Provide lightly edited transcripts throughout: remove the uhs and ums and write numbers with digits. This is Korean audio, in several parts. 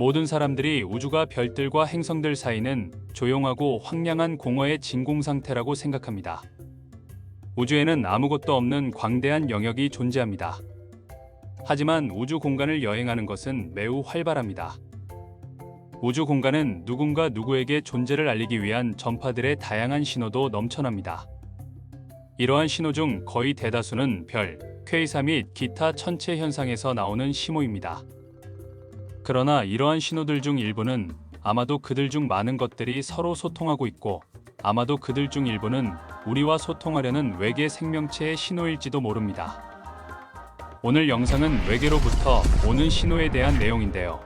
모든 사람들이 우주가 별들과 행성들 사이는 조용하고 황량한 공허의 진공 상태라고 생각합니다. 우주에는 아무것도 없는 광대한 영역이 존재합니다. 하지만 우주 공간을 여행하는 것은 매우 활발합니다. 우주 공간은 누군가 누구에게 존재를 알리기 위한 전파들의 다양한 신호도 넘쳐납니다. 이러한 신호 중 거의 대다수는 별, 퀘이사 및 기타 천체 현상에서 나오는 신호입니다. 그러나 이러한 신호들 중 일부는 아마도 그들 중 많은 것들이 서로 소통하고 있고, 아마도 그들 중 일부는 우리와 소통하려는 외계 생명체의 신호일지도 모릅니다. 오늘 영상은 외계로부터 오는 신호에 대한 내용인데요.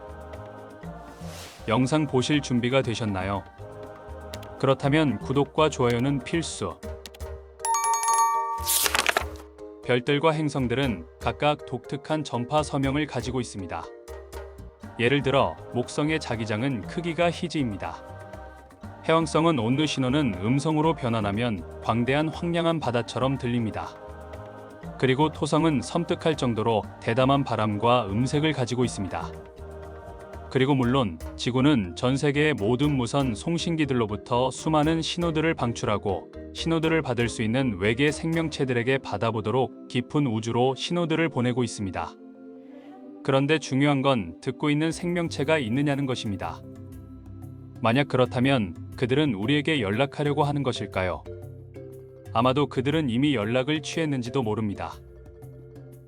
영상 보실 준비가 되셨나요? 그렇다면 구독과 좋아요는 필수. 별들과 행성들은 각각 독특한 전파 서명을 가지고 있습니다. 예를 들어 목성의 자기장은 크기가 희지입니다. 해왕성은 온도 신호는 음성으로 변환하면 광대한 황량한 바다처럼 들립니다. 그리고 토성은 섬뜩할 정도로 대담한 바람과 음색을 가지고 있습니다. 그리고 물론 지구는 전 세계의 모든 무선 송신기들로부터 수많은 신호들을 방출하고 신호들을 받을 수 있는 외계 생명체들에게 받아보도록 깊은 우주로 신호들을 보내고 있습니다. 그런데 중요한 건 듣고 있는 생명체가 있느냐는 것입니다. 만약 그렇다면 그들은 우리에게 연락하려고 하는 것일까요? 아마도 그들은 이미 연락을 취했는지도 모릅니다.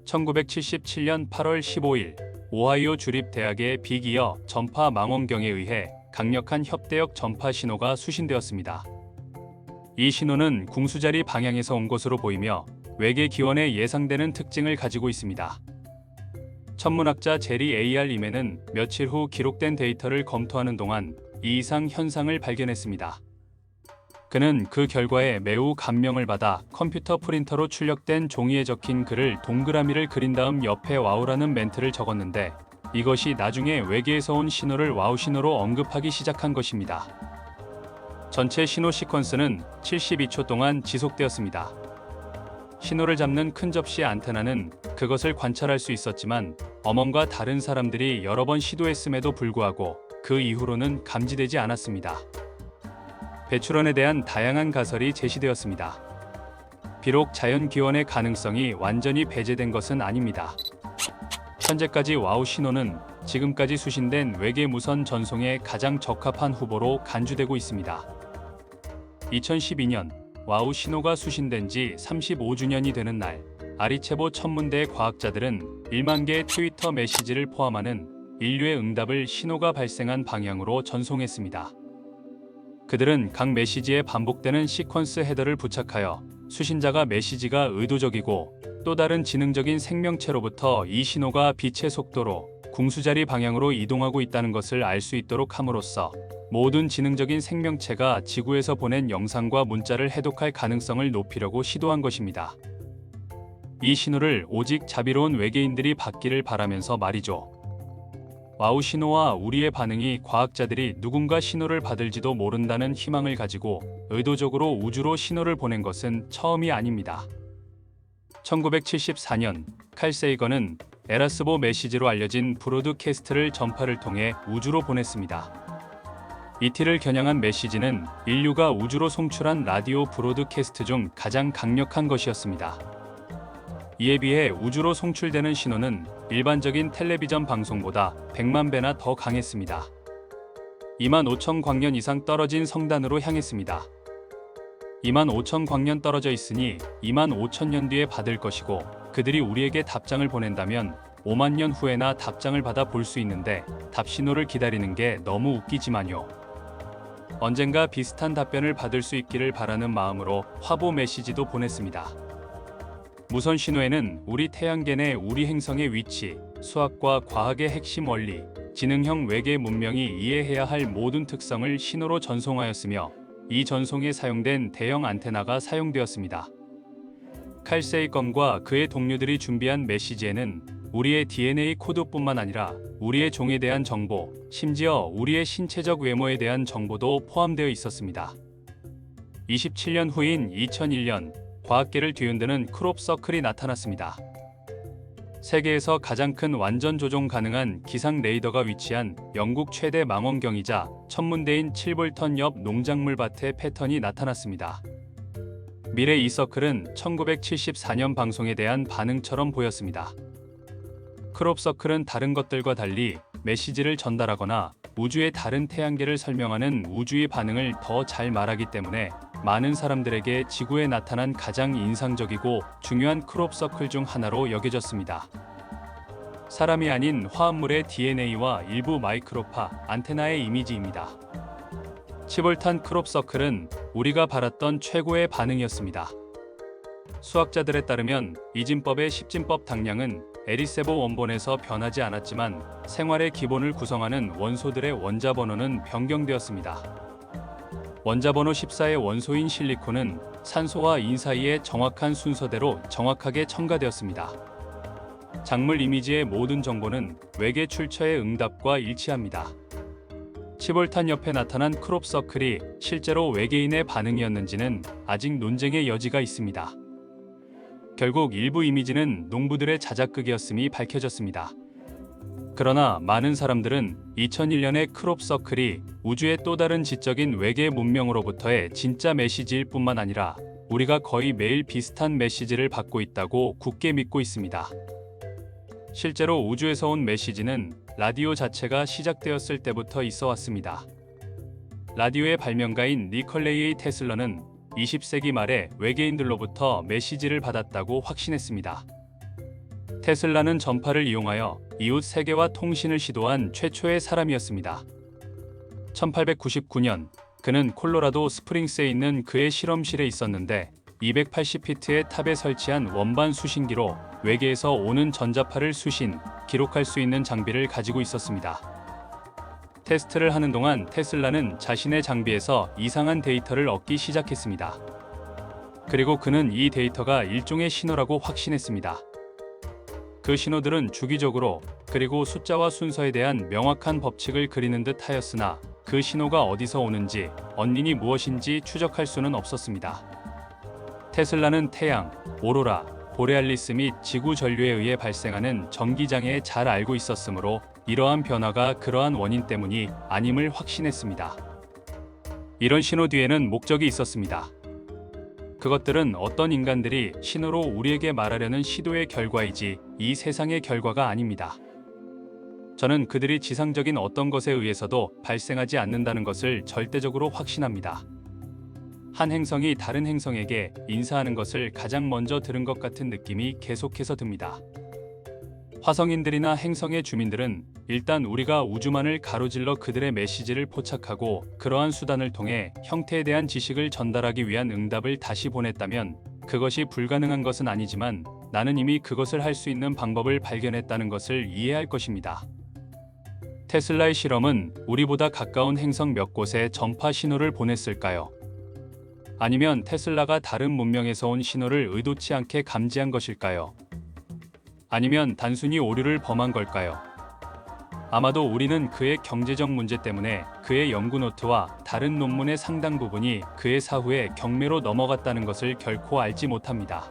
1977년 8월 15일 오하이오 주립대학의 빅이어 전파 망원경에 의해 강력한 협대역 전파 신호가 수신되었습니다. 이 신호는 궁수자리 방향에서 온 것으로 보이며 외계 기원의 예상되는 특징을 가지고 있습니다. 천문학자 제리 A.R. 리맨은 며칠 후 기록된 데이터를 검토하는 동안 이 이상 현상을 발견했습니다. 그는 그 결과에 매우 감명을 받아 컴퓨터 프린터로 출력된 종이에 적힌 글을 동그라미를 그린 다음 옆에 와우라는 멘트를 적었는데, 이것이 나중에 외계에서 온 신호를 와우 신호로 언급하기 시작한 것입니다. 전체 신호 시퀀스는 72초 동안 지속되었습니다. 신호를 잡는 큰 접시 안테나는 그것을 관찰할 수 있었지만 어멈과 다른 사람들이 여러 번 시도했음에도 불구하고 그 이후로는 감지되지 않았습니다. 배출원에 대한 다양한 가설이 제시되었습니다. 비록 자연 기원의 가능성이 완전히 배제된 것은 아닙니다. 현재까지 와우 신호는 지금까지 수신된 외계 무선 전송에 가장 적합한 후보로 간주되고 있습니다. 2012년 와우 신호가 수신된 지 35주년이 되는 날, 아리체보 천문대의 과학자들은 1만 개의 트위터 메시지를 포함하는 인류의 응답을 신호가 발생한 방향으로 전송했습니다. 그들은 각 메시지에 반복되는 시퀀스 헤더를 부착하여 수신자가 메시지가 의도적이고 또 다른 지능적인 생명체로부터 이 신호가 빛의 속도로 궁수자리 방향으로 이동하고 있다는 것을 알 수 있도록 함으로써 모든 지능적인 생명체가 지구에서 보낸 영상과 문자를 해독할 가능성을 높이려고 시도한 것입니다. 이 신호를 오직 자비로운 외계인들이 받기를 바라면서 말이죠. 와우 신호와 우리의 반응이 과학자들이 누군가 신호를 받을지도 모른다는 희망을 가지고 의도적으로 우주로 신호를 보낸 것은 처음이 아닙니다. 1974년 칼 세이건은 에라스보 메시지로 알려진 브로드캐스트를 전파를 통해 우주로 보냈습니다. 이티를 겨냥한 메시지는 인류가 우주로 송출한 라디오 브로드캐스트 중 가장 강력한 것이었습니다. 이에 비해 우주로 송출되는 신호는 일반적인 텔레비전 방송보다 100만 배나 더 강했습니다. 2만 5천 광년 이상 떨어진 성단으로 향했습니다. 2만 5천 광년 떨어져 있으니 2만 5천 년 뒤에 받을 것이고, 그들이 우리에게 답장을 보낸다면 5만 년 후에나 답장을 받아 볼 수 있는데 답 신호를 기다리는 게 너무 웃기지만요. 언젠가 비슷한 답변을 받을 수 있기를 바라는 마음으로 화보 메시지도 보냈습니다. 무선 신호에는 우리 태양계 내 우리 행성의 위치, 수학과 과학의 핵심 원리, 지능형 외계 문명이 이해해야 할 모든 특성을 신호로 전송하였으며, 이 전송에 사용된 대형 안테나가 사용되었습니다. 칼 세이건과 그의 동료들이 준비한 메시지에는 우리의 DNA 코드뿐만 아니라 우리의 종에 대한 정보, 심지어 우리의 신체적 외모에 대한 정보도 포함되어 있었습니다. 27년 후인 2001년, 과학계를 뒤흔드는 크롭 서클이 나타났습니다. 세계에서 가장 큰 완전 조종 가능한 기상 레이더가 위치한 영국 최대 망원경이자 천문대인 7볼턴 옆 농작물 밭의 패턴이 나타났습니다. 미래 이서클은 1974년 방송에 대한 반응처럼 보였습니다. 크롭서클은 다른 것들과 달리 메시지를 전달하거나 우주의 다른 태양계를 설명하는 우주의 반응을 더 잘 말하기 때문에 많은 사람들에게 지구에 나타난 가장 인상적이고 중요한 크롭서클 중 하나로 여겨졌습니다. 사람이 아닌 화합물의 DNA와 일부 마이크로파, 안테나의 이미지입니다. 치볼탄 크롭서클은 우리가 바랐던 최고의 반응이었습니다. 수학자들에 따르면 이진법의 십진법 당량은 에리세보 원본에서 변하지 않았지만 생활의 기본을 구성하는 원소들의 원자 번호는 변경되었습니다. 원자 번호 14의 원소인 실리콘은 산소와 인 사이의 정확한 순서대로 정확하게 첨가되었습니다. 작물 이미지의 모든 정보는 외계 출처의 응답과 일치합니다. 치볼탄 옆에 나타난 크롭서클이 실제로 외계인의 반응이었는지는 아직 논쟁의 여지가 있습니다. 결국 일부 이미지는 농부들의 자작극이었음이 밝혀졌습니다. 그러나 많은 사람들은 2001년의 크롭서클이 우주의 또 다른 지적인 외계 문명으로부터의 진짜 메시지일 뿐만 아니라 우리가 거의 매일 비슷한 메시지를 받고 있다고 굳게 믿고 있습니다. 실제로 우주에서 온 메시지는 라디오 자체가 시작되었을 때부터 있어 왔습니다. 라디오의 발명가인 니콜레이 테슬러는 20세기 말에 외계인들로부터 메시지를 받았다고 확신했습니다. 테슬라는 전파를 이용하여 이웃 세계와 통신을 시도한 최초의 사람이었습니다. 1899년 그는 콜로라도 스프링스에 있는 그의 실험실에 있었는데 280피트의 탑에 설치한 원반 수신기로 외계에서 오는 전자파를 기록할 수 있는 장비를 가지고 있었습니다. 테스트를 하는 동안 테슬라는 자신의 장비에서 이상한 데이터를 얻기 시작했습니다. 그리고 그는 이 데이터가 일종의 신호라고 확신했습니다. 그 신호들은 주기적으로 그리고 숫자와 순서에 대한 명확한 법칙을 그리는 듯 하였으나 그 신호가 어디서 오는지 원인이 무엇인지 추적할 수는 없었습니다. 테슬라는 태양, 오로라, 보레알리스 및 지구 전류에 의해 발생하는 전기장애에 잘 알고 있었으므로 이러한 변화가 그러한 원인 때문이 아님을 확신했습니다. 이런 신호 뒤에는 목적이 있었습니다. 그것들은 어떤 인간들이 신호로 우리에게 말하려는 시도의 결과이지 이 세상의 결과가 아닙니다. 저는 그들이 지상적인 어떤 것에 의해서도 발생하지 않는다는 것을 절대적으로 확신합니다. 한 행성이 다른 행성에게 인사하는 것을 가장 먼저 들은 것 같은 느낌이 계속해서 듭니다. 화성인들이나 행성의 주민들은 일단 우리가 우주만을 가로질러 그들의 메시지를 포착하고 그러한 수단을 통해 형태에 대한 지식을 전달하기 위한 응답을 다시 보냈다면 그것이 불가능한 것은 아니지만 나는 이미 그것을 할 수 있는 방법을 발견했다는 것을 이해할 것입니다. 테슬라의 실험은 우리보다 가까운 행성 몇 곳에 전파 신호를 보냈을까요? 아니면 테슬라가 다른 문명에서 온 신호를 의도치 않게 감지한 것일까요? 아니면 단순히 오류를 범한 걸까요? 아마도 우리는 그의 경제적 문제 때문에 그의 연구 노트와 다른 논문의 상당 부분이 그의 사후에 경매로 넘어갔다는 것을 결코 알지 못합니다.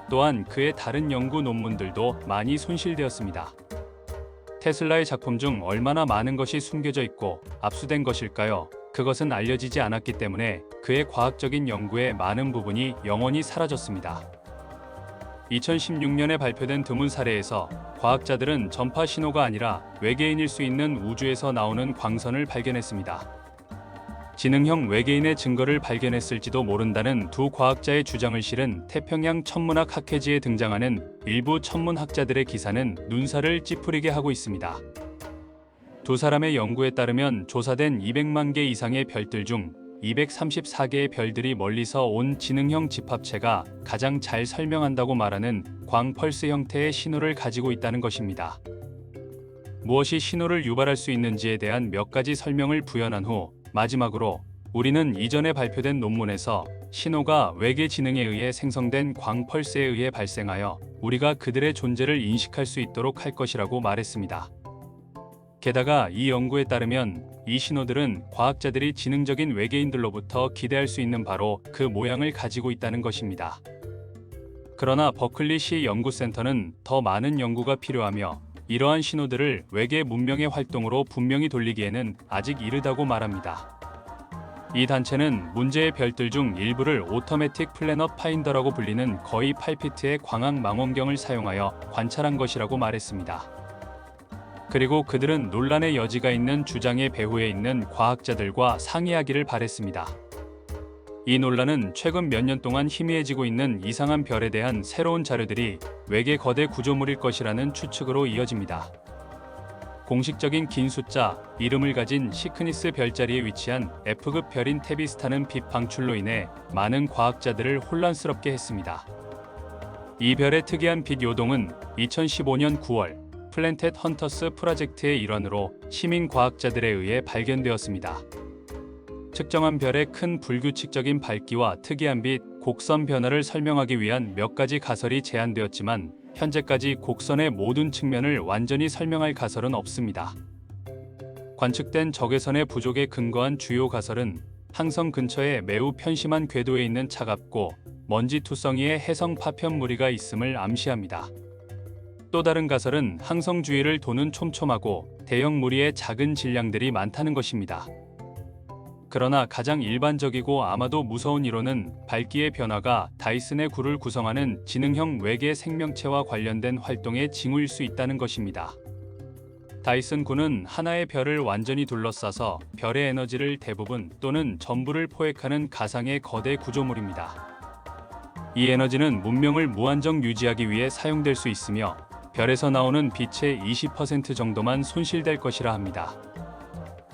또한 그의 다른 연구 논문들도 많이 손실되었습니다. 테슬라의 작품 중 얼마나 많은 것이 숨겨져 있고 압수된 것일까요? 그것은 알려지지 않았기 때문에 그의 과학적인 연구의 많은 부분이 영원히 사라졌습니다. 2016년에 발표된 드문 사례에서 과학자들은 전파 신호가 아니라 외계인일 수 있는 우주에서 나오는 광선을 발견했습니다. 지능형 외계인의 증거를 발견했을지도 모른다는 두 과학자의 주장을 실은 태평양 천문학 학회지에 등장하는 일부 천문학자들의 기사는 눈살을 찌푸리게 하고 있습니다. 두 사람의 연구에 따르면 조사된 200만 개 이상의 별들 중 234개의 별들이 멀리서 온 지능형 집합체가 가장 잘 설명한다고 말하는 광펄스 형태의 신호를 가지고 있다는 것입니다. 무엇이 신호를 유발할 수 있는지에 대한 몇 가지 설명을 부연한 후 마지막으로 우리는 이전에 발표된 논문에서 신호가 외계 지능에 의해 생성된 광펄스에 의해 발생하여 우리가 그들의 존재를 인식할 수 있도록 할 것이라고 말했습니다. 게다가 이 연구에 따르면 이 신호들은 과학자들이 지능적인 외계인들로부터 기대할 수 있는 바로 그 모양을 가지고 있다는 것입니다. 그러나 버클리시 연구센터는 더 많은 연구가 필요하며 이러한 신호들을 외계 문명의 활동으로 분명히 돌리기에는 아직 이르다고 말합니다. 이 단체는 문제의 별들 중 일부를 오토매틱 플래닛 파인더라고 불리는 거의 8피트의 광학 망원경을 사용하여 관찰한 것이라고 말했습니다. 그리고 그들은 논란의 여지가 있는 주장의 배후에 있는 과학자들과 상의하기를 바랬습니다. 이 논란은 최근 몇 년 동안 희미해지고 있는 이상한 별에 대한 새로운 자료들이 외계 거대 구조물일 것이라는 추측으로 이어집니다. 공식적인 긴 숫자, 이름을 가진 시크니스 별자리에 위치한 F급 별인 테비스타는 빛 방출로 인해 많은 과학자들을 혼란스럽게 했습니다. 이 별의 특이한 빛 요동은 2015년 9월 플랜텟 헌터스 프로젝트의 일환으로 시민 과학자들에 의해 발견되었습니다. 측정한 별의 큰 불규칙적인 밝기와 특이한 빛, 곡선 변화를 설명하기 위한 몇 가지 가설이 제안되었지만 현재까지 곡선의 모든 측면을 완전히 설명할 가설은 없습니다. 관측된 적외선의 부족에 근거한 주요 가설은 항성 근처에 매우 편심한 궤도에 있는 차갑고 먼지 투성이의 해성 파편 무리가 있음을 암시합니다. 또 다른 가설은 항성 주위를 도는 촘촘하고 대형 무리의 작은 질량들이 많다는 것입니다. 그러나 가장 일반적이고 아마도 무서운 이론은 밝기의 변화가 다이슨의 구를 구성하는 지능형 외계 생명체와 관련된 활동의 징후일 수 있다는 것입니다. 다이슨 구는 하나의 별을 완전히 둘러싸서 별의 에너지를 대부분 또는 전부를 포획하는 가상의 거대 구조물입니다. 이 에너지는 문명을 무한정 유지하기 위해 사용될 수 있으며 별에서 나오는 빛의 20% 정도만 손실될 것이라 합니다.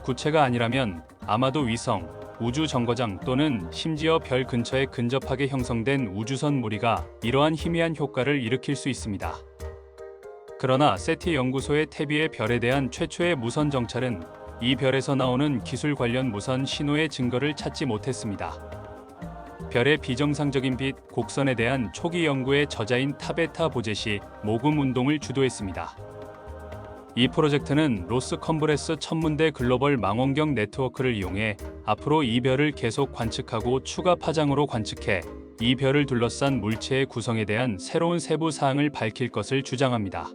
구체가 아니라면 아마도 위성, 우주 정거장 또는 심지어 별 근처에 근접하게 형성된 우주선 무리가 이러한 희미한 효과를 일으킬 수 있습니다. 그러나 세티 연구소의 태비의 별에 대한 최초의 무선 정찰은 이 별에서 나오는 기술 관련 무선 신호의 증거를 찾지 못했습니다. 별의 비정상적인 빛, 곡선에 대한 초기 연구의 저자인 타베타 보젯이 모금 운동을 주도했습니다. 이 프로젝트는 로스 컴브레스 천문대 글로벌 망원경 네트워크를 이용해 앞으로 이 별을 계속 관측하고 추가 파장으로 관측해 이 별을 둘러싼 물체의 구성에 대한 새로운 세부 사항을 밝힐 것을 주장합니다.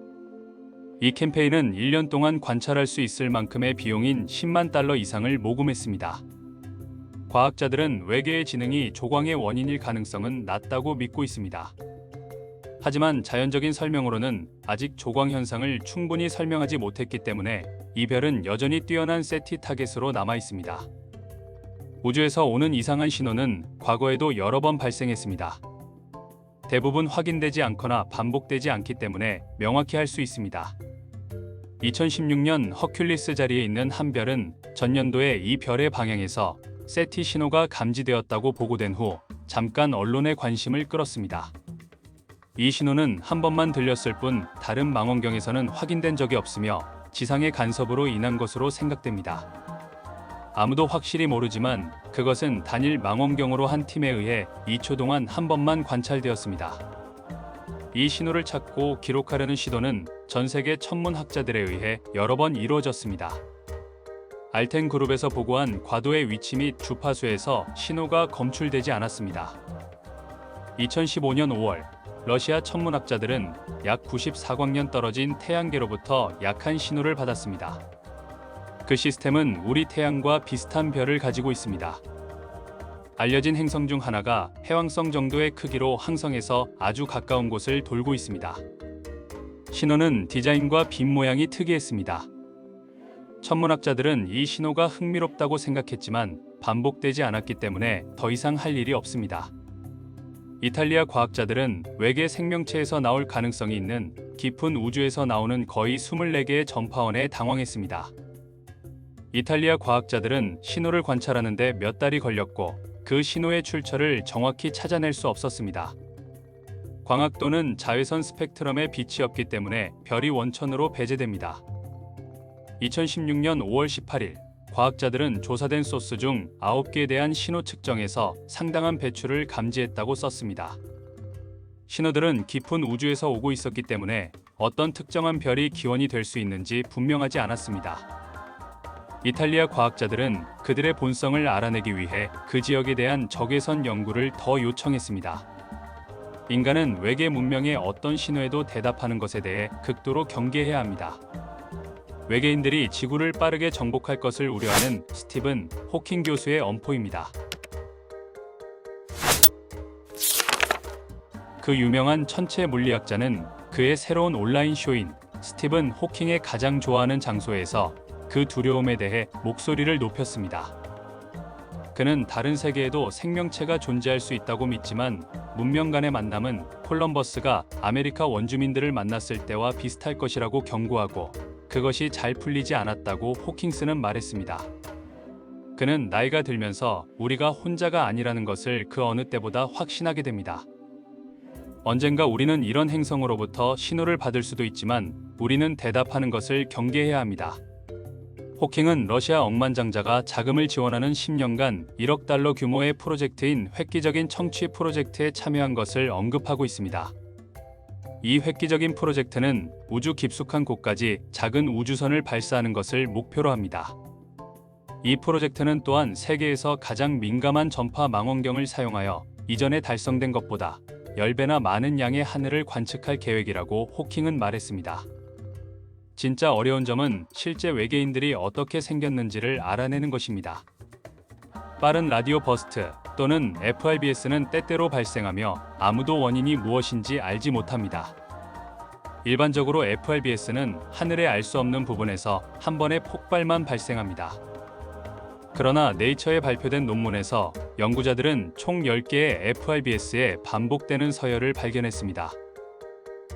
이 캠페인은 1년 동안 관찰할 수 있을 만큼의 비용인 $100,000 이상을 모금했습니다. 과학자들은 외계의 지능이 조광의 원인일 가능성은 낮다고 믿고 있습니다. 하지만 자연적인 설명으로는 아직 조광 현상을 충분히 설명하지 못했기 때문에 이 별은 여전히 뛰어난 세티 타겟으로 남아 있습니다. 우주에서 오는 이상한 신호는 과거에도 여러 번 발생했습니다. 대부분 확인되지 않거나 반복되지 않기 때문에 명확히 할 수 있습니다. 2016년 허큘리스 자리에 있는 한 별은 전년도에 이 별의 방향에서 세티 신호가 감지되었다고 보고된 후 잠깐 언론의 관심을 끌었습니다. 이 신호는 한 번만 들렸을 뿐 다른 망원경에서는 확인된 적이 없으며 지상의 간섭으로 인한 것으로 생각됩니다. 아무도 확실히 모르지만 그것은 단일 망원경으로 한 팀에 의해 2초 동안 한 번만 관찰되었습니다. 이 신호를 찾고 기록하려는 시도는 전 세계 천문학자들에 의해 여러 번 이루어졌습니다. 알텐 그룹에서 보고한 과도의 위치 및 주파수에서 신호가 검출되지 않았습니다. 2015년 5월 러시아 천문학자들은 약 94광년 떨어진 태양계로부터 약한 신호를 받았습니다. 그 시스템은 우리 태양과 비슷한 별을 가지고 있습니다. 알려진 행성 중 하나가 해왕성 정도의 크기로 항성에서 아주 가까운 곳을 돌고 있습니다. 신호는 디자인과 빛 모양이 특이했습니다. 천문학자들은 이 신호가 흥미롭다고 생각했지만 반복되지 않았기 때문에 더 이상 할 일이 없습니다. 이탈리아 과학자들은 외계 생명체에서 나올 가능성이 있는 깊은 우주에서 나오는 거의 24개의 전파원에 당황했습니다. 이탈리아 과학자들은 신호를 관찰하는데 몇 달이 걸렸고 그 신호의 출처를 정확히 찾아낼 수 없었습니다. 광학 또는 자외선 스펙트럼에 빛이 없기 때문에 별이 원천으로 배제됩니다. 2016년 5월 18일 과학자들은 조사된 소스 중 9개에 대한 신호 측정에서 상당한 배출을 감지했다고 썼습니다. 신호들은 깊은 우주에서 오고 있었기 때문에 어떤 특정한 별이 기원이 될 수 있는지 분명하지 않았습니다. 이탈리아 과학자들은 그들의 본성을 알아내기 위해 그 지역에 대한 적외선 연구를 더 요청했습니다. 인간은 외계 문명의 어떤 신호에도 대답하는 것에 대해 극도로 경계해야 합니다. 외계인들이 지구를 빠르게 정복할 것을 우려하는 스티븐 호킹 교수의 엄포입니다. 그 유명한 천체 물리학자는 그의 새로운 온라인 쇼인 스티븐 호킹의 가장 좋아하는 장소에서 그 두려움에 대해 목소리를 높였습니다. 그는 다른 세계에도 생명체가 존재할 수 있다고 믿지만 문명 간의 만남은 콜럼버스가 아메리카 원주민들을 만났을 때와 비슷할 것이라고 경고하고 그것이 잘 풀리지 않았다고 호킹스는 말했습니다. 그는 나이가 들면서 우리가 혼자가 아니라는 것을 그 어느 때보다 확신하게 됩니다. 언젠가 우리는 이런 행성으로부터 신호를 받을 수도 있지만 우리는 대답하는 것을 경계해야 합니다. 호킹은 러시아 억만장자가 자금을 지원하는 10년간 1억 달러 규모의 프로젝트인 획기적인 청취 프로젝트에 참여한 것을 언급하고 있습니다. 이 획기적인 프로젝트는 우주 깊숙한 곳까지 작은 우주선을 발사하는 것을 목표로 합니다. 이 프로젝트는 또한 세계에서 가장 민감한 전파 망원경을 사용하여 이전에 달성된 것보다 10배나 많은 양의 하늘을 관측할 계획이라고 호킹은 말했습니다. 진짜 어려운 점은 실제 외계인들이 어떻게 생겼는지를 알아내는 것입니다. 빠른 라디오 버스트 또는 FRBS는 때때로 발생하며 아무도 원인이 무엇인지 알지 못합니다. 일반적으로 FRBS는 하늘의 알 수 없는 부분에서 한 번의 폭발만 발생합니다. 그러나 네이처에 발표된 논문에서 연구자들은 총 10개의 FRBS에 반복되는 서열을 발견했습니다.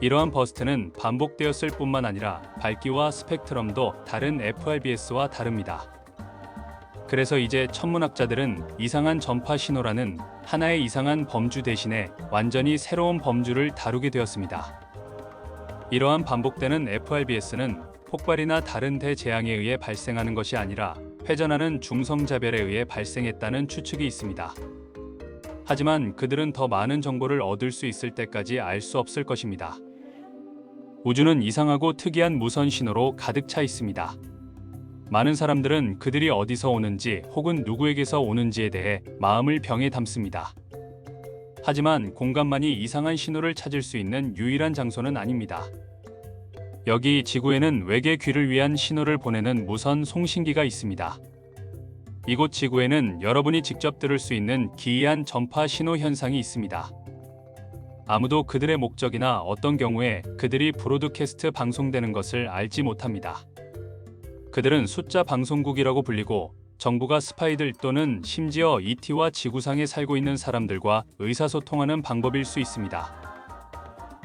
이러한 버스트는 반복되었을 뿐만 아니라 밝기와 스펙트럼도 다른 FRBS와 다릅니다. 그래서 이제 천문학자들은 이상한 전파 신호라는 하나의 이상한 범주 대신에 완전히 새로운 범주를 다루게 되었습니다. 이러한 반복되는 FRBS는 폭발이나 다른 대재앙에 의해 발생하는 것이 아니라 회전하는 중성자별에 의해 발생했다는 추측이 있습니다. 하지만 그들은 더 많은 정보를 얻을 수 있을 때까지 알 수 없을 것입니다. 우주는 이상하고 특이한 무선 신호로 가득 차 있습니다. 많은 사람들은 그들이 어디서 오는지 혹은 누구에게서 오는지에 대해 마음을 병에 담습니다. 하지만 공간만이 이상한 신호를 찾을 수 있는 유일한 장소는 아닙니다. 여기 지구에는 외계 귀를 위한 신호를 보내는 무선 송신기가 있습니다. 이곳 지구에는 여러분이 직접 들을 수 있는 기이한 전파 신호 현상이 있습니다. 아무도 그들의 목적이나 어떤 경우에 그들이 브로드캐스트 방송되는 것을 알지 못합니다. 그들은 숫자 방송국이라고 불리고 정부가 스파이들 또는 심지어 ET와 지구상에 살고 있는 사람들과 의사소통하는 방법일 수 있습니다.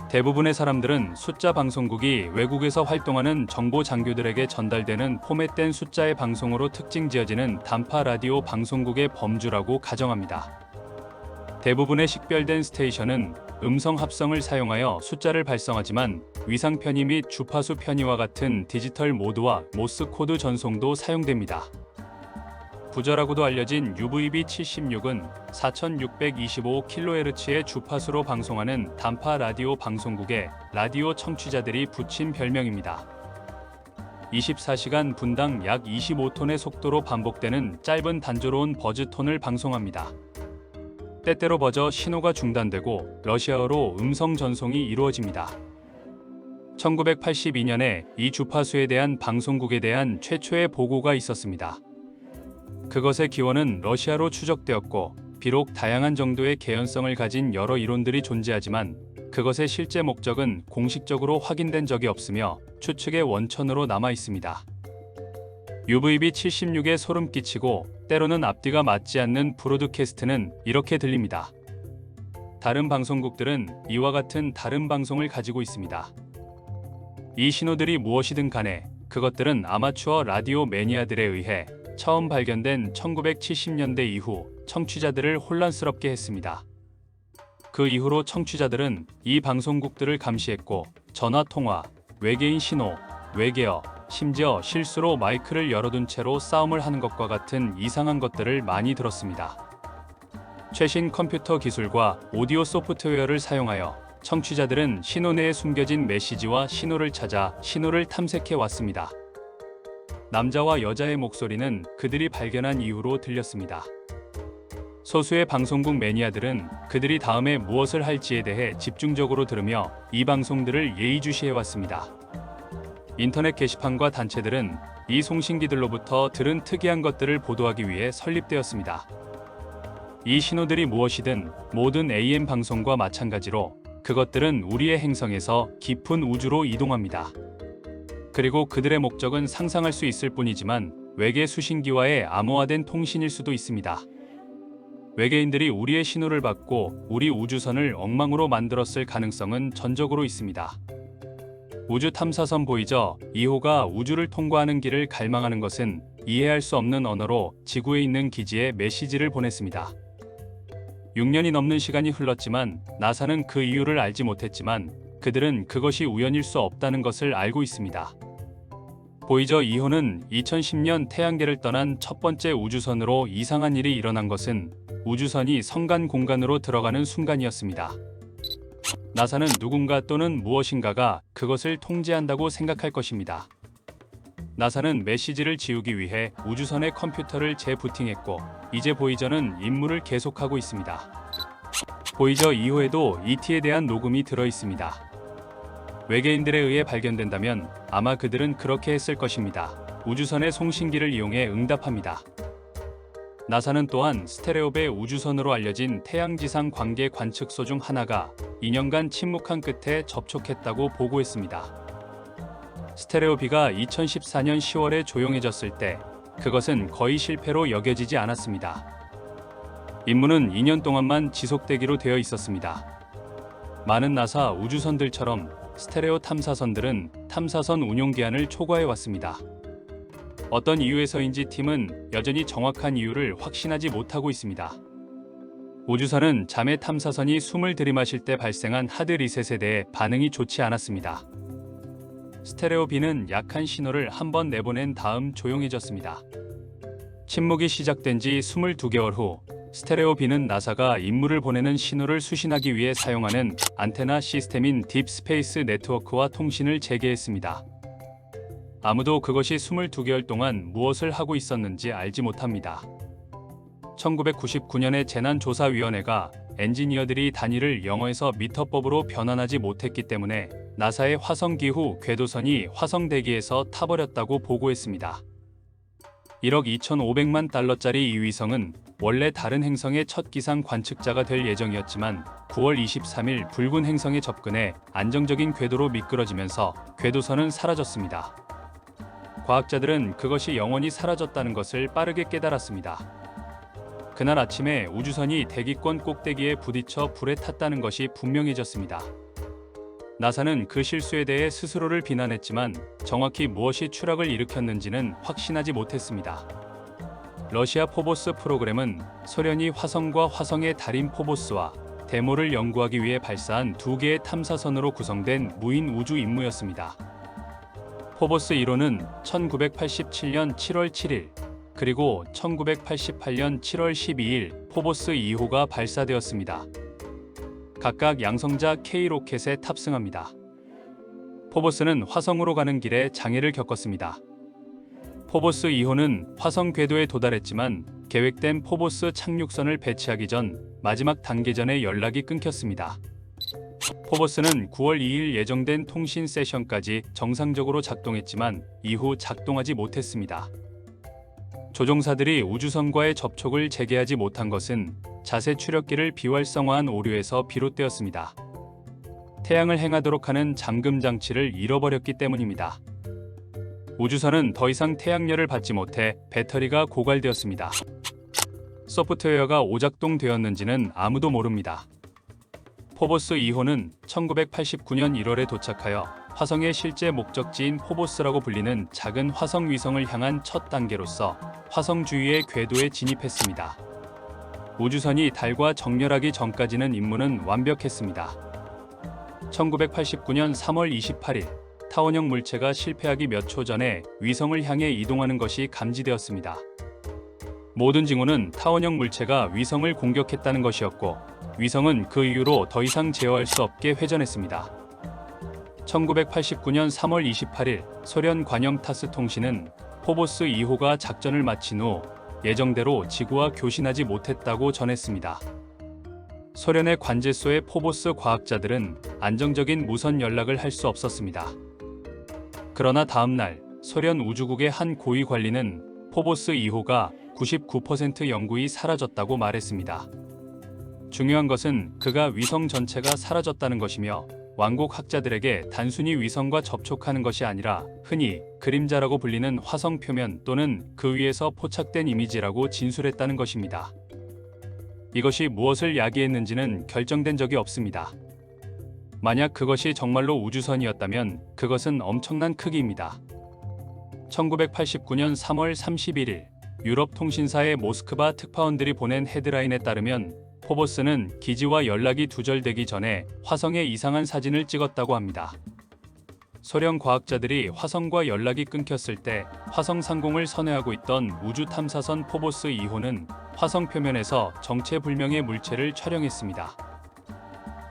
대부분의 사람들은 숫자 방송국이 외국에서 활동하는 정보 장교들에게 전달되는 포맷된 숫자의 방송으로 특징 지어지는 단파 라디오 방송국의 범주라고 가정합니다. 대부분의 식별된 스테이션은 음성 합성을 사용하여 숫자를 발송하지만 위상 편의 및 주파수 편의와 같은 디지털 모드와 모스 코드 전송도 사용됩니다. 부저라고도 알려진 UVB76은 4625kHz의 주파수로 방송하는 단파 라디오 방송국에 라디오 청취자들이 붙인 별명입니다. 24시간 분당 약 25톤의 속도로 반복되는 짧은 단조로운 버즈톤을 방송합니다. 때때로 버저 신호가 중단되고 러시아어로 음성 전송이 이루어집니다. 1982년에 이 주파수에 대한 방송국에 대한 최초의 보고가 있었습니다. 그것의 기원은 러시아로 추적되었고 비록 다양한 정도의 개연성을 가진 여러 이론들이 존재하지만 그것의 실제 목적은 공식적으로 확인된 적이 없으며 추측의 원천으로 남아 있습니다. UVB76에 소름 끼치고 때로는 앞뒤가 맞지 않는 브로드캐스트는 이렇게 들립니다. 다른 방송국들은 이와 같은 다른 방송을 가지고 있습니다. 이 신호들이 무엇이든 간에 그것들은 아마추어 라디오 매니아들에 의해 처음 발견된 1970년대 이후 청취자들을 혼란스럽게 했습니다. 그 이후로 청취자들은 이 방송국들을 감시했고 전화 통화, 외계인 신호, 외계어, 심지어 실수로 마이크를 열어둔 채로 싸움을 하는 것과 같은 이상한 것들을 많이 들었습니다. 최신 컴퓨터 기술과 오디오 소프트웨어를 사용하여 청취자들은 신호 내에 숨겨진 메시지와 신호를 찾아 신호를 탐색해 왔습니다. 남자와 여자의 목소리는 그들이 발견한 이후로 들렸습니다. 소수의 방송국 매니아들은 그들이 다음에 무엇을 할지에 대해 집중적으로 들으며 이 방송들을 예의주시해왔습니다. 인터넷 게시판과 단체들은 이 송신기들로부터 들은 특이한 것들을 보도하기 위해 설립되었습니다. 이 신호들이 무엇이든 모든 AM 방송과 마찬가지로 그것들은 우리의 행성에서 깊은 우주로 이동합니다. 그리고 그들의 목적은 상상할 수 있을 뿐이지만 외계 수신기와의 암호화된 통신일 수도 있습니다. 외계인들이 우리의 신호를 받고 우리 우주선을 엉망으로 만들었을 가능성은 전적으로 있습니다. 우주 탐사선 보이저 2호가 우주를 통과하는 길을 갈망하는 것은 이해할 수 없는 언어로 지구에 있는 기지에 메시지를 보냈습니다. 6년이 넘는 시간이 흘렀지만 나사는 그 이유를 알지 못했지만 그들은 그것이 우연일 수 없다는 것을 알고 있습니다. 보이저 2호는 2010년 태양계를 떠난 첫 번째 우주선으로 이상한 일이 일어난 것은 우주선이 성간 공간으로 들어가는 순간이었습니다. 나사는 누군가 또는 무엇인가가 그것을 통제한다고 생각할 것입니다. 나사는 메시지를 지우기 위해 우주선의 컴퓨터를 재부팅했고 이제 보이저는 임무를 계속하고 있습니다. 보이저 2호에도 ET에 대한 녹음이 들어 있습니다. 외계인들에 의해 발견된다면 아마 그들은 그렇게 했을 것입니다. 우주선의 송신기를 이용해 응답합니다. 나사는 또한 스테레오배 우주선으로 알려진 태양지상 관계 관측소 중 하나가 2년간 침묵한 끝에 접촉했다고 보고했습니다. 스테레오비가 2014년 10월에 조용해졌을 때 그것은 거의 실패로 여겨지지 않았습니다. 임무는 2년 동안만 지속되기로 되어 있었습니다. 많은 나사 우주선들처럼 스테레오 탐사선들은 탐사선 운용 기한을 초과해 왔습니다. 어떤 이유에서인지 팀은 여전히 정확한 이유를 확신하지 못하고 있습니다. 우주선은 자매 탐사선이 숨을 들이마실 때 발생한 하드 리셋에 대해 반응이 좋지 않았습니다. 스테레오 B는 약한 신호를 한 번 내보낸 다음 조용해졌습니다. 침묵이 시작된 지 22개월 후 스테레오 B는 나사가 임무를 보내는 신호를 수신하기 위해 사용하는 안테나 시스템인 딥스페이스 네트워크와 통신을 재개했습니다. 아무도 그것이 22개월 동안 무엇을 하고 있었는지 알지 못합니다. 1999년에 재난조사위원회가 엔지니어들이 단위를 영어에서 미터법으로 변환하지 못했기 때문에 나사의 화성기후 궤도선이 화성 대기에서 타버렸다고 보고했습니다. 1억 2,500만 달러짜리 이 위성은 원래 다른 행성의 첫 기상 관측자가 될 예정이었지만 9월 23일 붉은 행성에 접근해 안정적인 궤도로 미끄러지면서 궤도선은 사라졌습니다. 과학자들은 그것이 영원히 사라졌다는 것을 빠르게 깨달았습니다. 그날 아침에 우주선이 대기권 꼭대기에 부딪혀 불에 탔다는 것이 분명해졌습니다. 나사는 그 실수에 대해 스스로를 비난했지만 정확히 무엇이 추락을 일으켰는지는 확신하지 못했습니다. 러시아 포보스 프로그램은 소련이 화성과 화성의 달인 포보스와 데모를 연구하기 위해 발사한 두 개의 탐사선으로 구성된 무인 우주 임무였습니다. 포보스 1호는 1987년 7월 7일 그리고 1988년 7월 12일 포보스 2호가 발사되었습니다. 각각 양성자 K 로켓에 탑승합니다. 포보스는 화성으로 가는 길에 장애를 겪었습니다. 포보스 2호는 화성 궤도에 도달했지만 계획된 포보스 착륙선을 배치하기 전 마지막 단계 전에 연락이 끊겼습니다. 포보스는 9월 2일 예정된 통신 세션까지 정상적으로 작동했지만 이후 작동하지 못했습니다. 조종사들이 우주선과의 접촉을 재개하지 못한 것은 자세 추력기를 비활성화한 오류에서 비롯되었습니다. 태양을 행하도록 하는 잠금 장치를 잃어버렸기 때문입니다. 우주선은 더 이상 태양열을 받지 못해 배터리가 고갈되었습니다. 소프트웨어가 오작동되었는지는 아무도 모릅니다. 포보스 2호는 1989년 1월에 도착하여 화성의 실제 목적지인 포보스라고 불리는 작은 화성 위성을 향한 첫 단계로서 화성 주위의 궤도에 진입했습니다. 우주선이 달과 정렬하기 전까지는 임무는 완벽했습니다. 1989년 3월 28일 타원형 물체가 실패하기 몇 초 전에 위성을 향해 이동하는 것이 감지되었습니다. 모든 징후는 타원형 물체가 위성을 공격했다는 것이었고 위성은 그 이후로 더 이상 제어할 수 없게 회전했습니다. 1989년 3월 28일 소련 관영 타스 통신은 포보스 2호가 작전을 마친 후 예정대로 지구와 교신하지 못했다고 전했습니다. 소련의 관제소의 포보스 과학자들은 안정적인 무선 연락을 할 수 없었습니다. 그러나 다음 날 소련 우주국의 한 고위 관리는 포보스 2호가 99% 영구히 사라졌다고 말했습니다. 중요한 것은 그가 위성 전체가 사라졌다는 것이며 왕국 학자들에게 단순히 위성과 접촉하는 것이 아니라 흔히 그림자라고 불리는 화성 표면 또는 그 위에서 포착된 이미지라고 진술했다는 것입니다. 이것이 무엇을 야기했는지는 결정된 적이 없습니다. 만약 그것이 정말로 우주선이었다면 그것은 엄청난 크기입니다. 1989년 3월 31일 유럽 통신사의 모스크바 특파원들이 보낸 헤드라인에 따르면 포보스는 기지와 연락이 두절되기 전에 화성의 이상한 사진을 찍었다고 합니다. 소련 과학자들이 화성과 연락이 끊겼을 때 화성 상공을 선회하고 있던 우주 탐사선 포보스 2호는 화성 표면에서 정체불명의 물체를 촬영했습니다.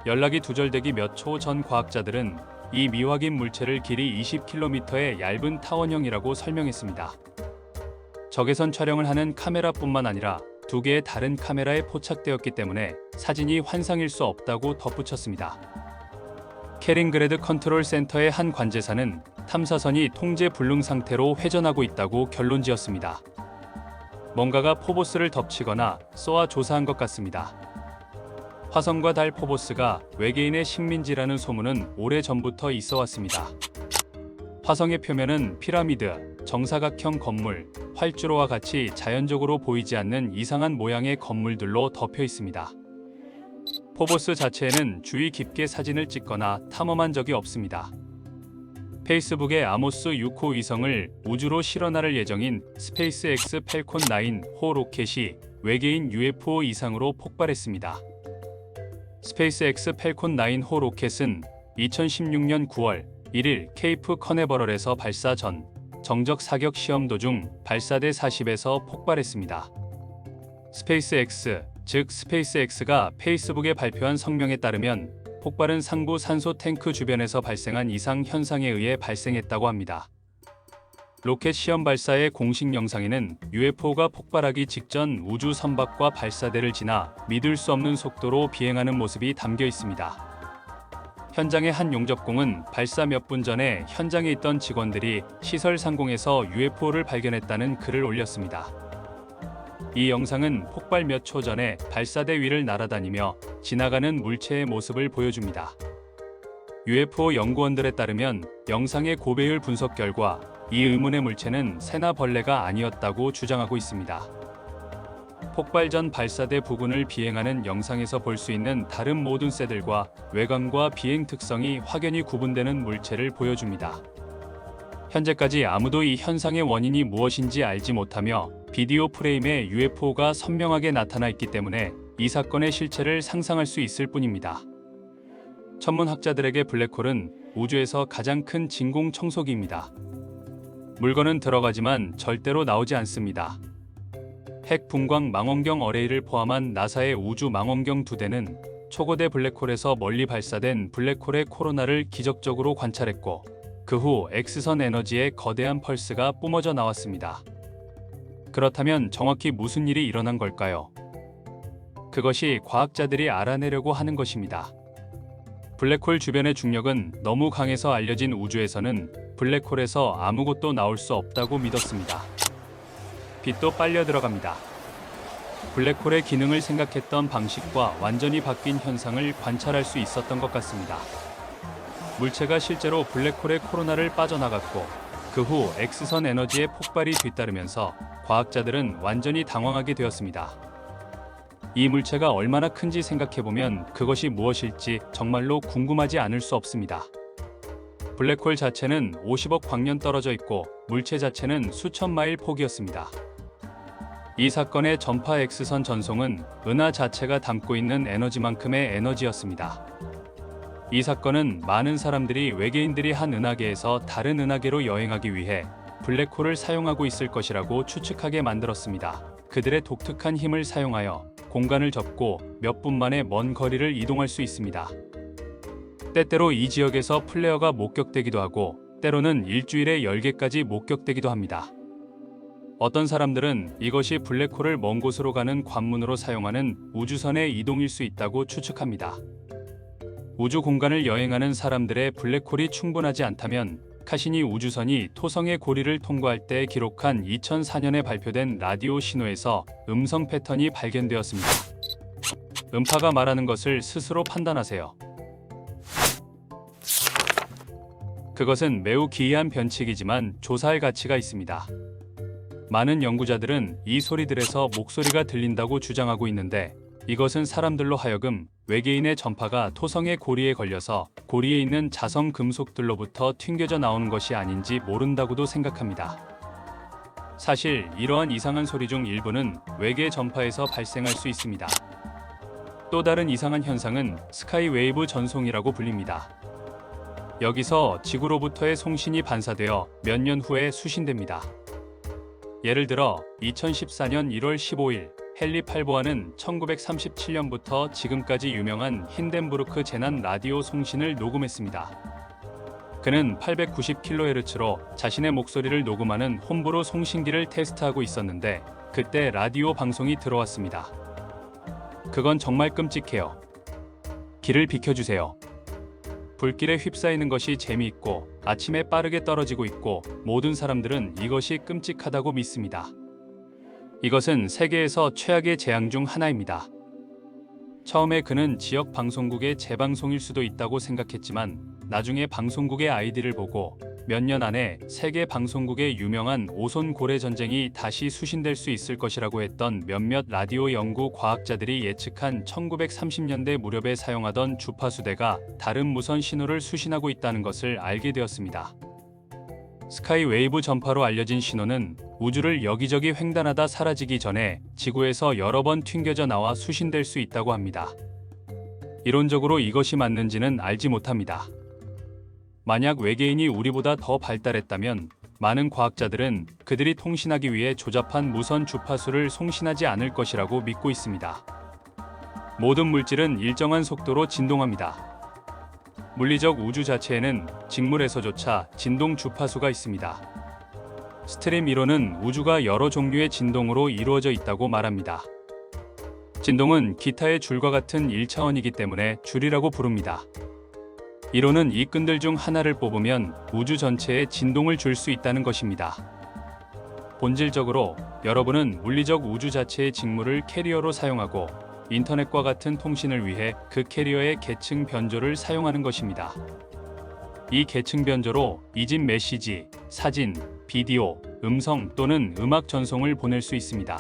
연락이 두절되기 몇 초 전 과학자들은 이 미확인 물체를 길이 20km의 얇은 타원형이라고 설명했습니다. 적외선 촬영을 하는 카메라뿐만 아니라 2개의 다른 카메라에 포착되었기 때문에 사진이 환상일 수 없다고 덧붙였습니다. 캐링그레드 컨트롤 센터의 한 관제사는 탐사선이 통제 불능 상태로 회전하고 있다고 결론지었습니다. 뭔가가 포보스를 덮치거나 쏘아 조사한 것 같습니다. 화성과 달 포보스가 외계인의 식민지라는 소문은 오래전부터 있어왔습니다. 화성의 표면은 피라미드, 정사각형 건물, 활주로와 같이 자연적으로 보이지 않는 이상한 모양의 건물들로 덮여 있습니다. 포보스 자체에는 주의 깊게 사진을 찍거나 탐험한 적이 없습니다. 페이스북의 아모스 6호 위성을 우주로 실어나를 예정인 스페이스X 팰콘 9호 로켓이 외계인 UFO 이상으로 폭발했습니다. 스페이스X 팰콘 9호 로켓은 2016년 9월 1일 케이프 커네버럴에서 발사 전 정적 사격 시험 도중 발사대 40에서 폭발했습니다. 스페이스X, 즉 스페이스X가 페이스북에 발표한 성명에 따르면 폭발은 상부 산소 탱크 주변에서 발생한 이상 현상에 의해 발생했다고 합니다. 로켓 시험 발사의 공식 영상에는 UFO가 폭발하기 직전 우주 선박과 발사대를 지나 믿을 수 없는 속도로 비행하는 모습이 담겨 있습니다. 현장의 한 용접공은 발사 몇 분 전에 현장에 있던 직원들이 시설 상공에서 UFO를 발견했다는 글을 올렸습니다. 이 영상은 폭발 몇 초 전에 발사대 위를 날아다니며 지나가는 물체의 모습을 보여줍니다. UFO 연구원들에 따르면 영상의 고배율 분석 결과 이 의문의 물체는 새나 벌레가 아니었다고 주장하고 있습니다. 폭발 전 발사대 부근을 비행하는 영상에서 볼 수 있는 다른 모든 새들과 외관과 비행 특성이 확연히 구분되는 물체를 보여줍니다. 현재까지 아무도 이 현상의 원인이 무엇인지 알지 못하며 비디오 프레임에 UFO가 선명하게 나타나 있기 때문에 이 사건의 실체를 상상할 수 있을 뿐입니다. 천문학자들에게 블랙홀은 우주에서 가장 큰 진공 청소기입니다. 물건은 들어가지만 절대로 나오지 않습니다. 핵 분광 망원경 어레이를 포함한 나사의 우주 망원경 2대는 초거대 블랙홀에서 멀리 발사된 블랙홀의 코로나를 기적적으로 관찰했고 그 후 X선 에너지의 거대한 펄스가 뿜어져 나왔습니다. 그렇다면 정확히 무슨 일이 일어난 걸까요? 그것이 과학자들이 알아내려고 하는 것입니다. 블랙홀 주변의 중력은 너무 강해서 알려진 우주에서는 블랙홀에서 아무것도 나올 수 없다고 믿었습니다. 빛도 빨려 들어갑니다. 블랙홀의 기능을 생각했던 방식과 완전히 바뀐 현상을 관찰할 수 있었던 것 같습니다. 물체가 실제로 블랙홀의 코로나를 빠져나갔고 그 후 X선 에너지의 폭발이 뒤따르면서 과학자들은 완전히 당황하게 되었습니다. 이 물체가 얼마나 큰지 생각해보면 그것이 무엇일지 정말로 궁금하지 않을 수 없습니다. 블랙홀 자체는 50억 광년 떨어져 있고 물체 자체는 수천 마일 폭이었습니다. 이 사건의 전파 X선 전송은 은하 자체가 담고 있는 에너지만큼의 에너지였습니다. 이 사건은 많은 사람들이 외계인들이 한 은하계에서 다른 은하계로 여행하기 위해 블랙홀을 사용하고 있을 것이라고 추측하게 만들었습니다. 그들의 독특한 힘을 사용하여 공간을 접고 몇 분 만에 먼 거리를 이동할 수 있습니다. 때때로 이 지역에서 플레어가 목격되기도 하고 때로는 일주일에 10개까지 목격되기도 합니다. 어떤 사람들은 이것이 블랙홀을 먼 곳으로 가는 관문으로 사용하는 우주선의 이동일 수 있다고 추측합니다. 우주 공간을 여행하는 사람들의 블랙홀이 충분하지 않다면 카시니 우주선이 토성의 고리를 통과할 때 기록한 2004년에 발표된 라디오 신호에서 음성 패턴이 발견되었습니다. 음파가 말하는 것을 스스로 판단하세요. 그것은 매우 기이한 변칙이지만 조사할 가치가 있습니다. 많은 연구자들은 이 소리들에서 목소리가 들린다고 주장하고 있는데 이것은 사람들로 하여금 외계인의 전파가 토성의 고리에 걸려서 고리에 있는 자성 금속들로부터 튕겨져 나오는 것이 아닌지 모른다고도 생각합니다. 사실 이러한 이상한 소리 중 일부는 외계 전파에서 발생할 수 있습니다. 또 다른 이상한 현상은 스카이웨이브 전송이라고 불립니다. 여기서 지구로부터의 송신이 반사되어 몇 년 후에 수신됩니다. 예를 들어 2014년 1월 15일 헨리 팔보아는 1937년부터 지금까지 유명한 힌덴부르크 재난 라디오 송신을 녹음했습니다. 그는 890kHz로 자신의 목소리를 녹음하는 홈브로 송신기를 테스트하고 있었는데 그때 라디오 방송이 들어왔습니다. 그건 정말 끔찍해요. 길을 비켜주세요. 불길에 휩싸이는 것이 재미있고 아침에 빠르게 떨어지고 있고 모든 사람들은 이것이 끔찍하다고 믿습니다. 이것은 세계에서 최악의 재앙 중 하나입니다. 처음에 그는 지역 방송국의 재방송일 수도 있다고 생각했지만 나중에 방송국의 아이디를 보고 몇 년 안에 세계 방송국의 유명한 오손 고래 전쟁이 다시 수신될 수 있을 것이라고 했던 몇몇 라디오 연구 과학자들이 예측한 1930년대 무렵에 사용하던 주파수대가 다른 무선 신호를 수신하고 있다는 것을 알게 되었습니다. 스카이웨이브 전파로 알려진 신호는 우주를 여기저기 횡단하다 사라지기 전에 지구에서 여러 번 튕겨져 나와 수신될 수 있다고 합니다. 이론적으로 이것이 맞는지는 알지 못합니다. 만약 외계인이 우리보다 더 발달했다면 많은 과학자들은 그들이 통신하기 위해 조잡한 무선 주파수를 송신하지 않을 것이라고 믿고 있습니다. 모든 물질은 일정한 속도로 진동합니다. 물리적 우주 자체에는 직물에서조차 진동 주파수가 있습니다. 스트림 이론은 우주가 여러 종류의 진동으로 이루어져 있다고 말합니다. 진동은 기타의 줄과 같은 1차원이기 때문에 줄이라고 부릅니다. 이론은 이 끈들 중 하나를 뽑으면 우주 전체에 진동을 줄 수 있다는 것입니다. 본질적으로 여러분은 물리적 우주 자체의 직물을 캐리어로 사용하고 인터넷과 같은 통신을 위해 그 캐리어의 계층 변조를 사용하는 것입니다. 이 계층 변조로 이집 메시지, 사진, 비디오, 음성 또는 음악 전송을 보낼 수 있습니다.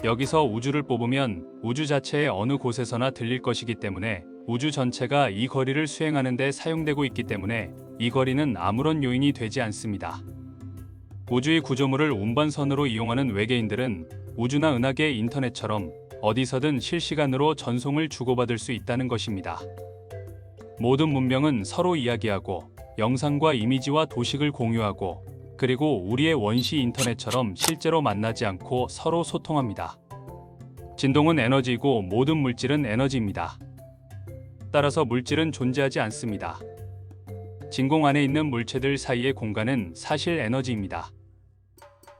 여기서 우주를 뽑으면 우주 자체의 어느 곳에서나 들릴 것이기 때문에 우주 전체가 이 거리를 수행하는 데 사용되고 있기 때문에 이 거리는 아무런 요인이 되지 않습니다. 우주의 구조물을 운반선으로 이용하는 외계인들은 우주나 은하계 인터넷처럼 어디서든 실시간으로 전송을 주고받을 수 있다는 것입니다. 모든 문명은 서로 이야기하고 영상과 이미지와 도식을 공유하고 그리고 우리의 원시 인터넷처럼 실제로 만나지 않고 서로 소통합니다. 진동은 에너지이고 모든 물질은 에너지입니다. 따라서 물질은 존재하지 않습니다. 진공 안에 있는 물체들 사이의 공간은 사실 에너지입니다.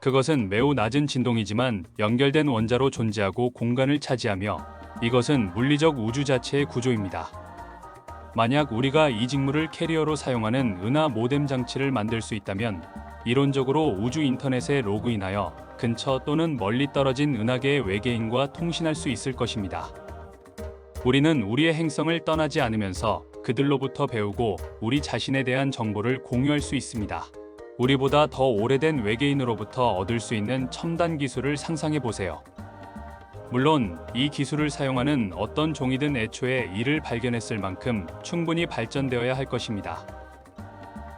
그것은 매우 낮은 진동이지만 연결된 원자로 존재하고 공간을 차지하며 이것은 물리적 우주 자체의 구조입니다. 만약 우리가 이 직물을 캐리어로 사용하는 은하 모뎀 장치를 만들 수 있다면 이론적으로 우주 인터넷에 로그인하여 근처 또는 멀리 떨어진 은하계의 외계인과 통신할 수 있을 것입니다. 우리는 우리의 행성을 떠나지 않으면서 그들로부터 배우고 우리 자신에 대한 정보를 공유할 수 있습니다. 우리보다 더 오래된 외계인으로부터 얻을 수 있는 첨단 기술을 상상해 보세요. 물론 이 기술을 사용하는 어떤 종이든 애초에 이를 발견했을 만큼 충분히 발전되어야 할 것입니다.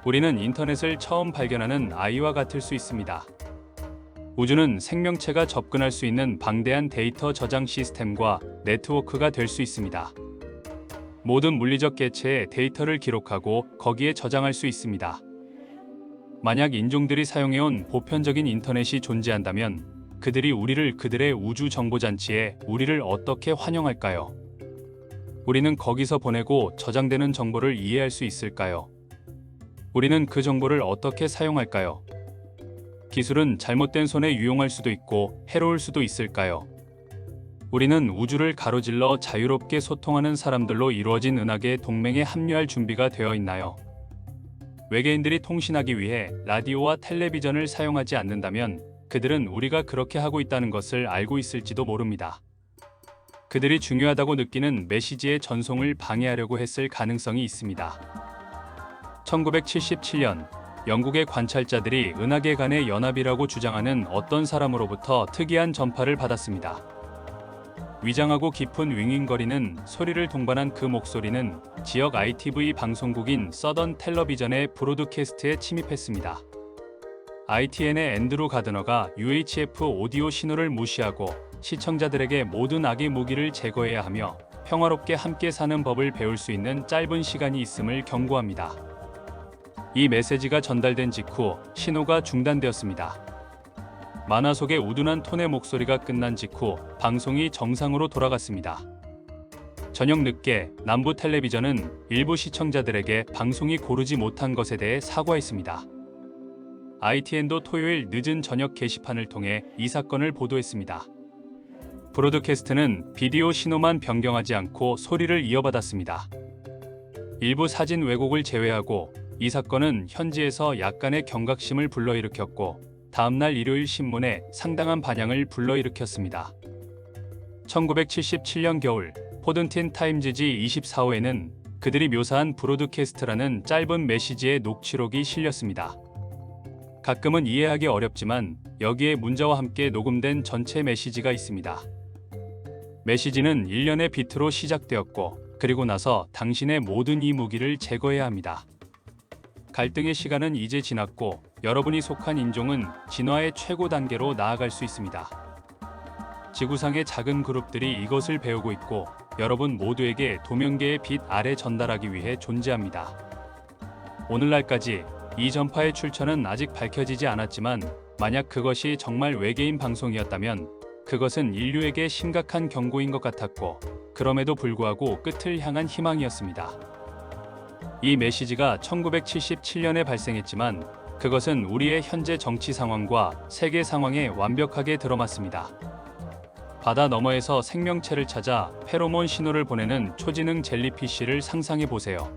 우리는 인터넷을 처음 발견하는 아이와 같을 수 있습니다. 우주는 생명체가 접근할 수 있는 방대한 데이터 저장 시스템과 네트워크가 될 수 있습니다. 모든 물리적 개체의 데이터를 기록하고 거기에 저장할 수 있습니다. 만약 인종들이 사용해온 보편적인 인터넷이 존재한다면 그들이 우리를 그들의 우주 정보장치에 우리를 어떻게 환영할까요? 우리는 거기서 보내고 저장되는 정보를 이해할 수 있을까요? 우리는 그 정보를 어떻게 사용할까요? 기술은 잘못된 손에 유용할 수도 있고 해로울 수도 있을까요? 우리는 우주를 가로질러 자유롭게 소통하는 사람들로 이루어진 은하계 동맹에 합류할 준비가 되어 있나요? 외계인들이 통신하기 위해 라디오와 텔레비전을 사용하지 않는다면 그들은 우리가 그렇게 하고 있다는 것을 알고 있을지도 모릅니다. 그들이 중요하다고 느끼는 메시지의 전송을 방해하려고 했을 가능성이 있습니다. 1977년 영국의 관찰자들이 은하계 간의 연합이라고 주장하는 어떤 사람으로부터 특이한 전파를 받았습니다. 위장하고 깊은 윙윙거리는 소리를 동반한 그 목소리는 지역 ITV 방송국인 서던 텔러비전의 브로드캐스트에 침입했습니다. ITN의 앤드루 가드너가 UHF 오디오 신호를 무시하고 시청자들에게 모든 악의 무기를 제거해야 하며 평화롭게 함께 사는 법을 배울 수 있는 짧은 시간이 있음을 경고합니다. 이 메시지가 전달된 직후 신호가 중단되었습니다. 만화 속의 우둔한 톤의 목소리가 끝난 직후 방송이 정상으로 돌아갔습니다. 저녁 늦게 남부 텔레비전은 일부 시청자들에게 방송이 고르지 못한 것에 대해 사과했습니다. ITN도 토요일 늦은 저녁 게시판을 통해 이 사건을 보도했습니다. 브로드캐스트는 비디오 신호만 변경하지 않고 소리를 이어받았습니다. 일부 사진 왜곡을 제외하고 이 사건은 현지에서 약간의 경각심을 불러일으켰고 다음날 일요일 신문에 상당한 반향을 불러일으켰습니다. 1977년 겨울 포든틴 타임즈지 24호에는 그들이 묘사한 브로드캐스트라는 짧은 메시지의 녹취록이 실렸습니다. 가끔은 이해하기 어렵지만 여기에 문자와 함께 녹음된 전체 메시지가 있습니다. 메시지는 1년의 비트로 시작되었고 그리고 나서 당신의 모든 이 무기를 제거해야 합니다. 갈등의 시간은 이제 지났고 여러분이 속한 인종은 진화의 최고 단계로 나아갈 수 있습니다. 지구상의 작은 그룹들이 이것을 배우고 있고 여러분 모두에게 도면계의 빛 아래 전달하기 위해 존재합니다. 오늘날까지 이 전파의 출처는 아직 밝혀지지 않았지만 만약 그것이 정말 외계인 방송이었다면 그것은 인류에게 심각한 경고인 것 같았고 그럼에도 불구하고 끝을 향한 희망이었습니다. 이 메시지가 1977년에 발생했지만 그것은 우리의 현재 정치 상황과 세계 상황에 완벽하게 들어맞습니다. 바다 너머에서 생명체를 찾아 페로몬 신호를 보내는 초지능 젤리피쉬를 상상해 보세요.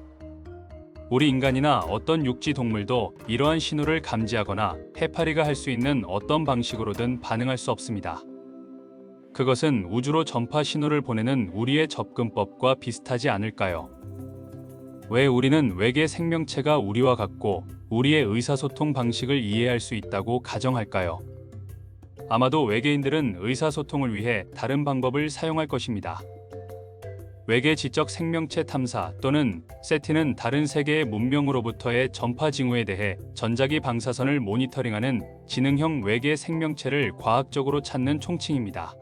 우리 인간이나 어떤 육지 동물도 이러한 신호를 감지하거나 해파리가 할 수 있는 어떤 방식으로든 반응할 수 없습니다. 그것은 우주로 전파 신호를 보내는 우리의 접근법과 비슷하지 않을까요? 왜 우리는 외계 생명체가 우리와 같고 우리의 의사소통 방식을 이해할 수 있다고 가정할까요? 아마도 외계인들은 의사소통을 위해 다른 방법을 사용할 것입니다. 외계 지적 생명체 탐사 또는 세티는 다른 세계의 문명으로부터의 전파 징후에 대해 전자기 방사선을 모니터링하는 지능형 외계 생명체를 과학적으로 찾는 총칭입니다.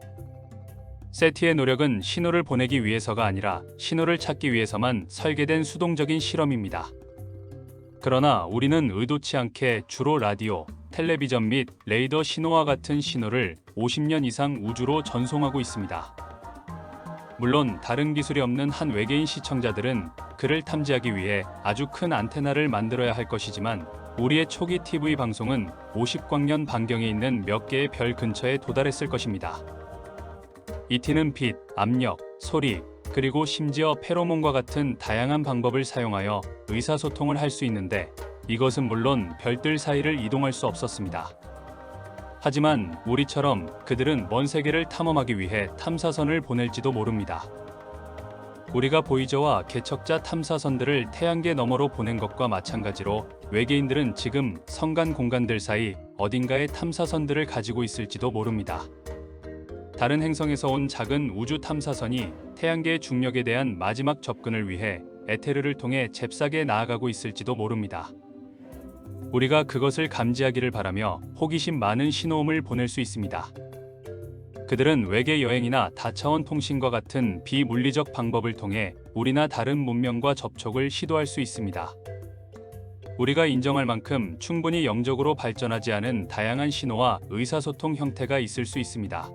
세티의 노력은 신호를 보내기 위해서가 아니라 신호를 찾기 위해서만 설계된 수동적인 실험입니다. 그러나 우리는 의도치 않게 주로 라디오, 텔레비전 및 레이더 신호와 같은 신호를 50년 이상 우주로 전송하고 있습니다. 물론 다른 기술이 없는 한 외계인 시청자들은 그를 탐지하기 위해 아주 큰 안테나를 만들어야 할 것이지만 우리의 초기 TV 방송은 50광년 반경에 있는 몇 개의 별 근처에 도달했을 것입니다. ET는 빛, 압력, 소리, 그리고 심지어 페로몬과 같은 다양한 방법을 사용하여 의사소통을 할 수 있는데 이것은 물론 별들 사이를 이동할 수 없었습니다. 하지만 우리처럼 그들은 먼 세계를 탐험하기 위해 탐사선을 보낼지도 모릅니다. 우리가 보이저와 개척자 탐사선들을 태양계 너머로 보낸 것과 마찬가지로 외계인들은 지금 성간 공간들 사이 어딘가에 탐사선들을 가지고 있을지도 모릅니다. 다른 행성에서 온 작은 우주 탐사선이 태양계의 중력에 대한 마지막 접근을 위해 에테르를 통해 잽싸게 나아가고 있을지도 모릅니다. 우리가 그것을 감지하기를 바라며 호기심 많은 신호음을 보낼 수 있습니다. 그들은 외계 여행이나 다차원 통신과 같은 비물리적 방법을 통해 우리나 다른 문명과 접촉을 시도할 수 있습니다. 우리가 인정할 만큼 충분히 영적으로 발전하지 않은 다양한 신호와 의사소통 형태가 있을 수 있습니다.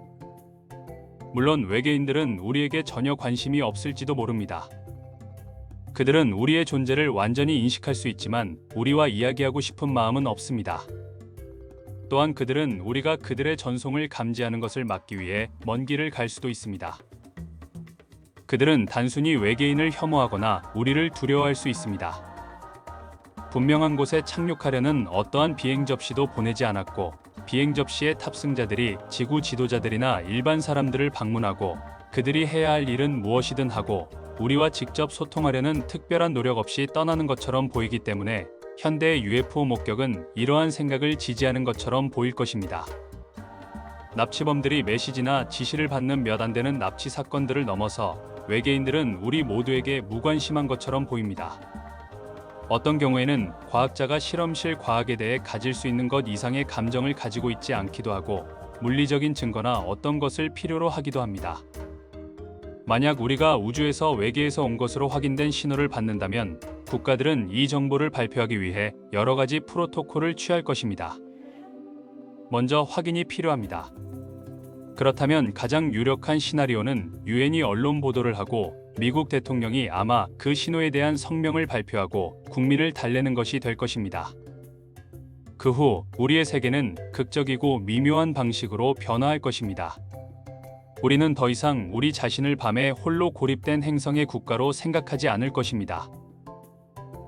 물론 외계인들은 우리에게 전혀 관심이 없을지도 모릅니다. 그들은 우리의 존재를 완전히 인식할 수 있지만 우리와 이야기하고 싶은 마음은 없습니다. 또한 그들은 우리가 그들의 전송을 감지하는 것을 막기 위해 먼 길을 갈 수도 있습니다. 그들은 단순히 외계인을 혐오하거나 우리를 두려워할 수 있습니다. 분명한 곳에 착륙하려는 어떠한 비행 접시도 보내지 않았고, 비행 접시의 탑승자들이 지구 지도자들이나 일반 사람들을 방문하고 그들이 해야 할 일은 무엇이든 하고 우리와 직접 소통하려는 특별한 노력 없이 떠나는 것처럼 보이기 때문에 현대의 UFO 목격은 이러한 생각을 지지하는 것처럼 보일 것입니다. 납치범들이 메시지나 지시를 받는 몇 안 되는 납치 사건들을 넘어서 외계인들은 우리 모두에게 무관심한 것처럼 보입니다. 어떤 경우에는 과학자가 실험실 과학에 대해 가질 수 있는 것 이상의 감정을 가지고 있지 않기도 하고 물리적인 증거나 어떤 것을 필요로 하기도 합니다. 만약 우리가 우주에서 외계에서 온 것으로 확인된 신호를 받는다면 국가들은 이 정보를 발표하기 위해 여러 가지 프로토콜을 취할 것입니다. 먼저 확인이 필요합니다. 그렇다면 가장 유력한 시나리오는 유엔이 언론 보도를 하고 미국 대통령이 아마 그 신호에 대한 성명을 발표하고 국민을 달래는 것이 될 것입니다. 그 후 우리의 세계는 극적이고 미묘한 방식으로 변화할 것입니다. 우리는 더 이상 우리 자신을 밤에 홀로 고립된 행성의 국가로 생각하지 않을 것입니다.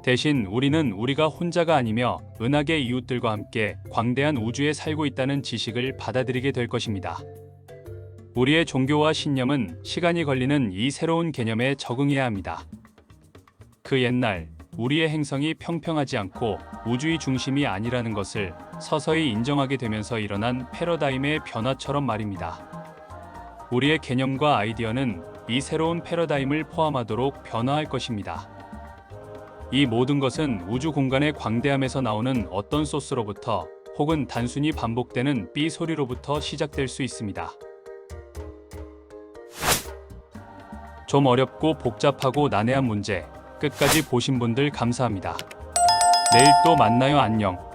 대신 우리는 우리가 혼자가 아니며 은하계 이웃들과 함께 광대한 우주에 살고 있다는 지식을 받아들이게 될 것입니다. 우리의 종교와 신념은 시간이 걸리는 이 새로운 개념에 적응해야 합니다. 그 옛날 우리의 행성이 평평하지 않고 우주의 중심이 아니라는 것을 서서히 인정하게 되면서 일어난 패러다임의 변화처럼 말입니다. 우리의 개념과 아이디어는 이 새로운 패러다임을 포함하도록 변화할 것입니다. 이 모든 것은 우주 공간의 광대함에서 나오는 어떤 소스로부터 혹은 단순히 반복되는 삐 소리로부터 시작될 수 있습니다. 좀 어렵고 복잡하고 난해한 문제, 끝까지 보신 분들 감사합니다. 내일 또 만나요. 안녕.